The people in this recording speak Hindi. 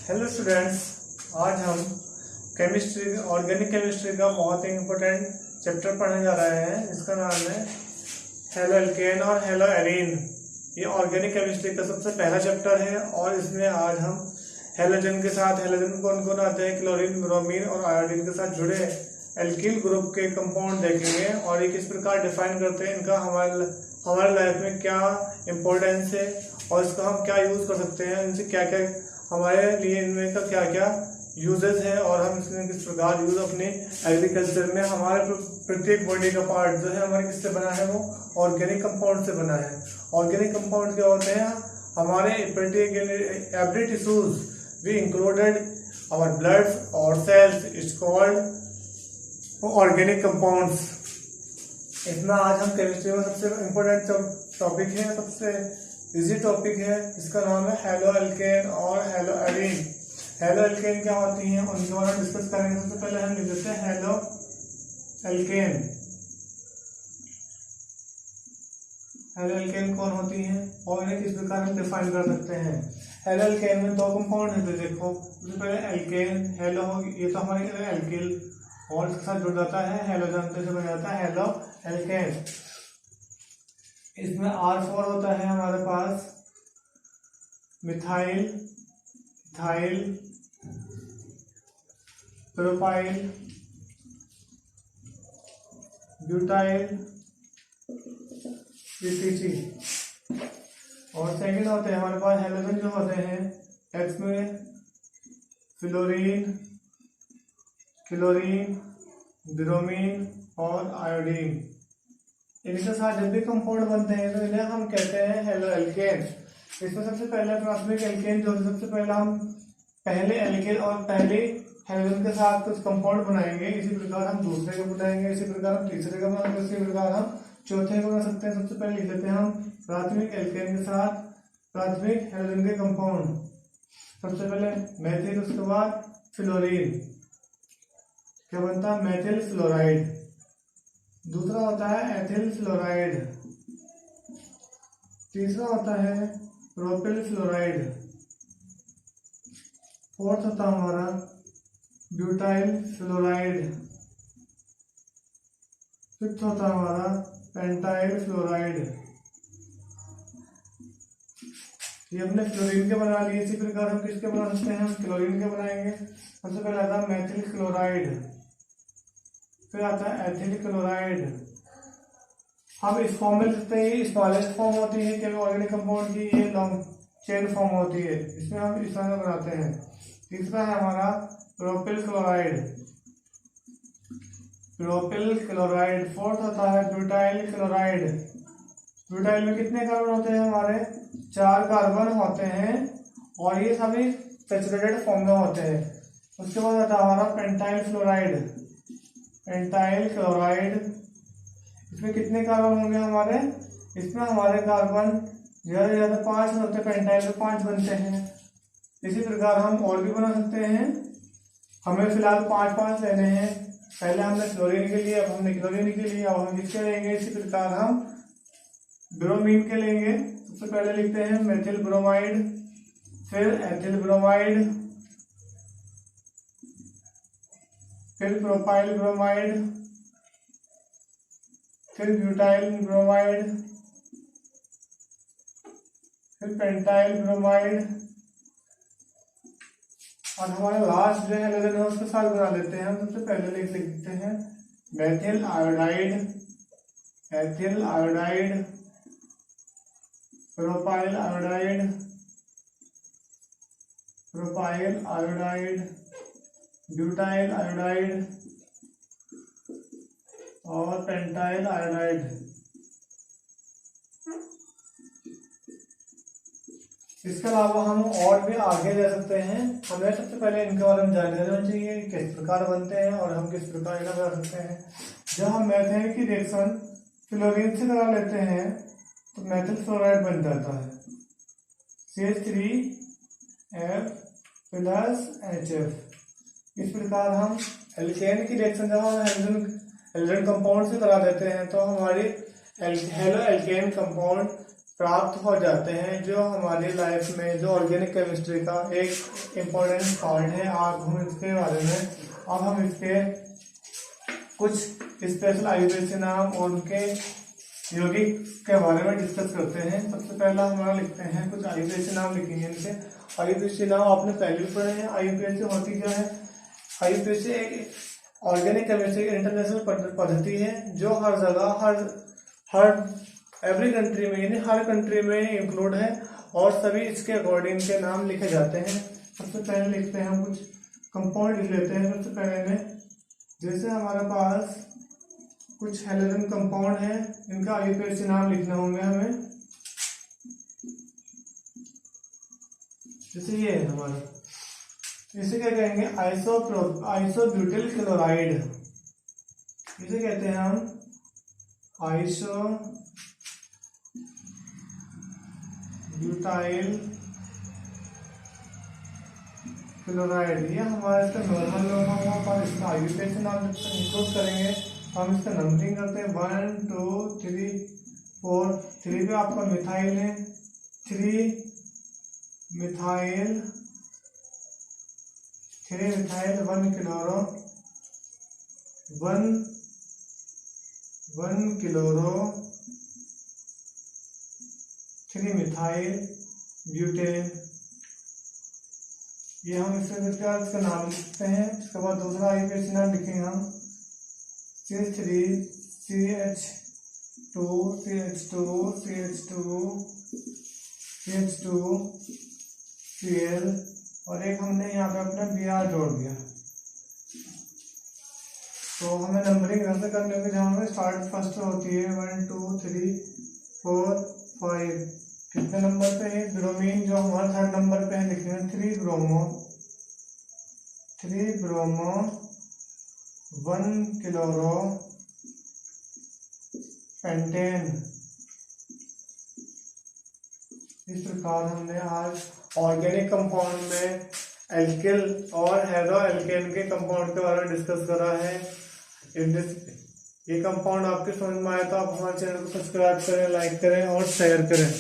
हेलो स्टूडेंट्स, आज हम केमिस्ट्री ऑर्गेनिक केमिस्ट्री का बहुत ही इम्पोर्टेंट चैप्टर पढ़ने जा रहे हैं। इसका नाम है हेलो एल्केन और हेलो एरीन। ये ऑर्गेनिक केमिस्ट्री का सबसे पहला चैप्टर है और इसमें आज हम हेलोजन के साथ, हेलोजन कौन कौन आते हैं, क्लोरीन, ब्रोमीन और आयोडीन के साथ जुड़े एल्किल ग्रुप के कंपाउंड देखेंगे और ये किस प्रकार डिफाइन करते हैं, इनका हमारे लाइफ में क्या इम्पोर्टेंस है और इसका हम क्या यूज़ कर सकते हैं, इनसे क्या क्या हमारे लिए इनमें का क्या क्या यूजेस है और हम इसमें किस प्रकार यूज अपने एग्रीकल्चर में। हमारे प्रत्येक बॉडी का पार्ट जो है हमारे किससे बना है, वो ऑर्गेनिक कंपाउंड से बना है। ऑर्गेनिक कंपाउंड क्या होते हैं, हमारे every tissues we included our blood और cells it's called organic compounds. इतना आज हम केमिस्ट्री में सबसे इम्पोर्टेंट टॉपिक है, सबसे इजी टॉपिक है, इसका नाम है हेलो एल्केन और हेलो एरीन। हेलो एल्केन क्या होती हैं उनके बारे में डिस्कस करेंगे। सबसे पहले हम लिख देते हैं हेलो एल्केन। हेलो एल्केन कौन होती हैं और इन्हें किस प्रकार हम डिफाइन कर सकते हैं। हेलो एल्केन में दो कंपाउंड है, तो देखो सबसे पहले एल्केन हेलो होगी, ये तो हमारी एल्किल और इसके साथ जुड़ जाता है हेलोजन, तो बन जाता है हेलो एल्केन। इसमें R4 होता है हमारे पास, मिथाइल, इथाइल, प्रोपाइल, ब्यूटाइल, पीपीसी। और सेकंड होते हैं हमारे पास हेलोजन जो होते हैं, X में फ्लोरीन, क्लोरीन, ब्रोमीन और आयोडीन। इनके साथ जब भी कंपाउंड बनते हैं तो इन्हें हम कहते हैं हेलो एल्केन। इसमें सबसे पहले प्राथमिक एल्केन जो है, सबसे पहले हम पहले एल्केन और पहले हेलोजन के साथ कुछ कंपाउंड बनाएंगे, इसी प्रकार हम दूसरे को बनाएंगे, इसी प्रकार हम तीसरे का बनाएंगे, इसी प्रकार हम चौथे को बना सकते हैं। सबसे पहले लिख लेते हैं हम प्राथमिक एल्केन के साथ प्राथमिक हेलोजन के कंपाउंड। सबसे पहले मेथिल, उसके बाद फ्लोरीन, क्या बनता है मेथिल फ्लोराइड। दूसरा होता है एथिल फ्लोराइड, तीसरा होता है प्रोपिल फ्लोराइड, फोर्थ होता है हमारा ब्यूटाइल फ्लोराइड, फिफ्थ होता है हमारा पेंटाइल फ्लोराइड। ये हमने फ्लोरीन के बना लिए, इसी प्रकार हम किसके बना सकते हैं, हम क्लोरीन के बनाएंगे। सबसे पहले आता है मेथिल क्लोराइड, फिर आता है एथिल क्लोराइड। हम इस फॉर्म में लिखते हैं, स्मॉलेस्ट फॉर्म होती है केवल ऑर्गेनिक कंपाउंड की, ये लॉन्ग चेन फॉर्म होती है, इसमें हम इस तरह बनाते हैं। तीसरा है हमारा propyl chloride, propyl chloride. Fourth होता है ब्यूटाइल क्लोराइड। ब्यूटाइल में कितने कार्बन होते हैं, हमारे 4 कार्बन होते हैं और ये सभी सैचुरेटेड फॉर्म में होते हैं। उसके बाद आता है हमारा पेंटाइल फ्लोराइड, पेंटाइल क्लोराइड। इसमें कितने कार्बन होंगे हमारे, इसमें हमारे कार्बन ज्यादा से ज्यादा 5 होते हैं, पेंटाइल में 5 बनते हैं। इसी प्रकार हम और भी बना सकते हैं, हमें फिलहाल 5 लेने हैं। पहले हमने फ्लोरीन के लिए, अब हमने क्लोरीन के लिए, अब हम किसके लेंगे, इसी प्रकार हम ब्रोमीन के लेंगे। सबसे पहले लिखते हैं मेथिल ब्रोमाइड, फिर एथिल ब्रोमाइड, फिर प्रोपाइल ब्रोमाइड, फिर ब्यूटाइल ब्रोमाइड, फिर पेंटाइल ब्रोमाइड और हमारा लास्ट जो हेलोजन है उसके साथ बना लेते हैं। हम सबसे पहले लिख लेते हैं methyl iodide, ethyl iodide, propyl iodide, propyl iodide, butyl iodide और पेंटाइल आयोडाइड। इसके अलावा हम और भी आगे जा सकते हैं। हमें सबसे पहले इनके बारे में जान लेना चाहिए, किस प्रकार बनते हैं और हम किस प्रकार इन्हें बना सकते हैं। जब हम मेथेन की रिएक्शन फ्लोरीन से करा लेते हैं तो मेथिल फ्लोराइड बन जाता है, CH3F+HF। इस प्रकार हम एल्केन की रिएक्शन जब हम हेलोजन कंपाउंड से करा देते हैं तो हमारी हेलो एल्केन कंपाउंड प्राप्त हो जाते हैं, जो हमारी लाइफ में जो ऑर्गेनिक केमिस्ट्री का एक इम्पोर्टेंट पार्ट है। आज हम इसके बारे में अब हम इसके कुछ स्पेशल आयुर्वेद नाम और उनके यौगिक के बारे में डिस्कस करते हैं। सबसे पहला हमारा लिखते हैं, कुछ आयुर्वेद नाम लिखेंगे इनके। आयुर्वेद नाम आपने पहले भी पढ़े हैं। आयुर्वेद होती क्या है? आयुर्वेद एक ऑर्गेनिक केमिस्ट्री इंटरनेशनल पद्धति है जो हर जगह हर एवरी कंट्री में, यानी हर कंट्री में इंक्लूड है और सभी इसके अकॉर्डिंग के नाम लिखे जाते हैं। सबसे पहले लिखते हैं हम कुछ कंपाउंड लिख लेते हैं। सबसे पहले में जैसे हमारे पास कुछ हेलोजन कंपाउंड है, इनका आयुर्वेद नाम लिखना होंगे हमें। जैसे ये है हमारा, इसे क्या कहेंगे? आइसोब्यूटिल क्लोराइड, इसे कहते हैं हम आइसोब्यूटाइल क्लोराइड। ये हमारे इसका नॉर्मल लोग पर इसका आयुर्वेद से नाम इंक्लूड करेंगे। हम इसका नंबरिंग करते हैं 1 2 3 4। 3 पे आपका मिथाइल है, 3 methyl 1 chloro 1 chloro 3 methyl butane. ये हम इसका नाम लिखते हैं। इसके बाद दूसरा आयुर्वेद नाम लिखेंगे हम CH2CH2CH2CH2Cl और एक हमने यहाँ पे अपना Br जोड़ दिया। तो हमें नंबरिंग ऐसे करनी होगी जहाँ हमें स्टार्ट फर्स्ट होती है 1 2 3 4 5। कितने नंबर पे है? ब्रोमीन जो हमारा 3rd नंबर पे है, लिखेंगे 3 ब्रोमो 1 क्लोरो पेंटेन। इस प्रकार हमने आज ऑर्गेनिक कंपाउंड में एल्किल और हेलो एल्केन के कंपाउंड के बारे में डिस्कस करा है। ये कंपाउंड आपके समझ में आया तो आप हमारे चैनल को सब्सक्राइब करें, लाइक करें और शेयर करें।